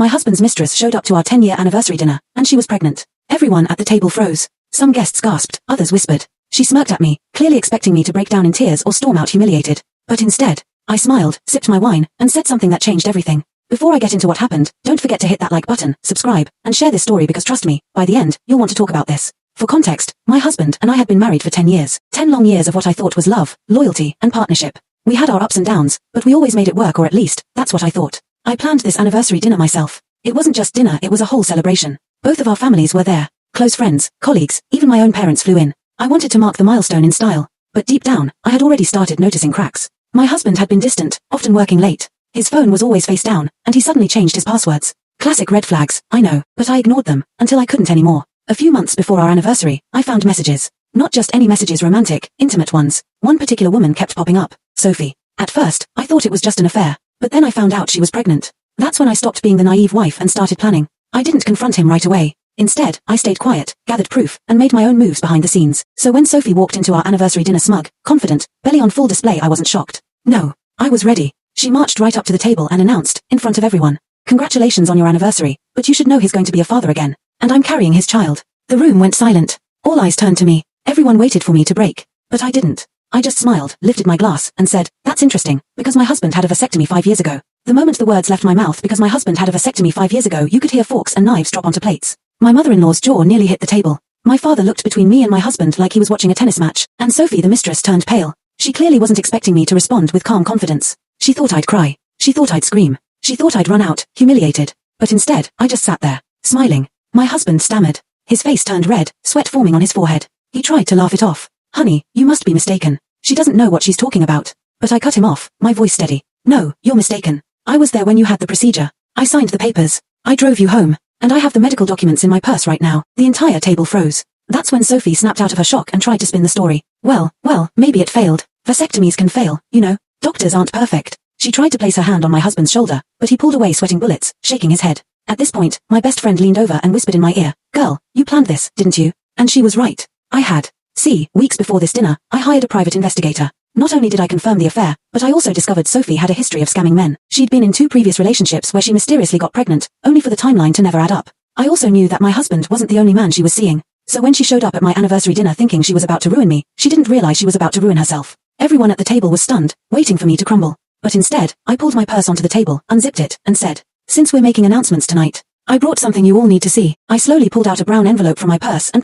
My husband's mistress showed up to our 10-year anniversary dinner, and she was pregnant. Everyone at the table froze. Some guests gasped, others whispered. She smirked at me, clearly expecting me to break down in tears or storm out humiliated. But instead, I smiled, sipped my wine, and said something that changed everything. Before I get into what happened, don't forget to hit that like button, subscribe, and share this story because trust me, by the end, you'll want to talk about this. For context, my husband and I had been married for 10 years. 10 long years of what I thought was love, loyalty, and partnership. We had our ups and downs, but we always made it work, or at least, that's what I thought. I planned this anniversary dinner myself. It wasn't just dinner, it was a whole celebration. Both of our families were there. Close friends, colleagues, even my own parents flew in. I wanted to mark the milestone in style. But deep down, I had already started noticing cracks. My husband had been distant, often working late. His phone was always face down, and he suddenly changed his passwords. Classic red flags, I know, but I ignored them, until I couldn't anymore. A few months before our anniversary, I found messages. Not just any messages, romantic, intimate ones. One particular woman kept popping up, Sophie. At first, I thought it was just an affair, but then I found out she was pregnant. That's when I stopped being the naive wife and started planning. I didn't confront him right away. Instead, I stayed quiet, gathered proof, and made my own moves behind the scenes. So when Sophie walked into our anniversary dinner smug, confident, belly on full display, I wasn't shocked. No, I was ready. She marched right up to the table and announced, in front of everyone, "Congratulations on your anniversary, but you should know he's going to be a father again. And I'm carrying his child." The room went silent. All eyes turned to me. Everyone waited for me to break. But I didn't. I just smiled, lifted my glass, and said, "That's interesting, because my husband had a vasectomy 5 years ago." The moment the words left my mouth, "because my husband had a vasectomy 5 years ago," you could hear forks and knives drop onto plates. My mother-in-law's jaw nearly hit the table. My father looked between me and my husband like he was watching a tennis match, and Sophie the mistress turned pale. She clearly wasn't expecting me to respond with calm confidence. She thought I'd cry. She thought I'd scream. She thought I'd run out, humiliated. But instead, I just sat there, smiling. My husband stammered. His face turned red, sweat forming on his forehead. He tried to laugh it off. "Honey, you must be mistaken. She doesn't know what she's talking about." But I cut him off, my voice steady. "No, you're mistaken. I was there when you had the procedure. I signed the papers. I drove you home. And I have the medical documents in my purse right now." The entire table froze. That's when Sophie snapped out of her shock and tried to spin the story. Well, maybe it failed. Vasectomies can fail, you know. Doctors aren't perfect. She tried to place her hand on my husband's shoulder, but he pulled away, sweating bullets, shaking his head. At this point, my best friend leaned over and whispered in my ear, "Girl, you planned this, didn't you?" And she was right. I had. See, weeks before this dinner, I hired a private investigator. Not only did I confirm the affair, but I also discovered Sophie had a history of scamming men. She'd been in 2 previous relationships where she mysteriously got pregnant, only for the timeline to never add up. I also knew that my husband wasn't the only man she was seeing. So when she showed up at my anniversary dinner thinking she was about to ruin me, she didn't realize she was about to ruin herself. Everyone at the table was stunned, waiting for me to crumble. But instead, I pulled my purse onto the table, unzipped it, and said, "Since we're making announcements tonight, I brought something you all need to see." I slowly pulled out a brown envelope from my purse and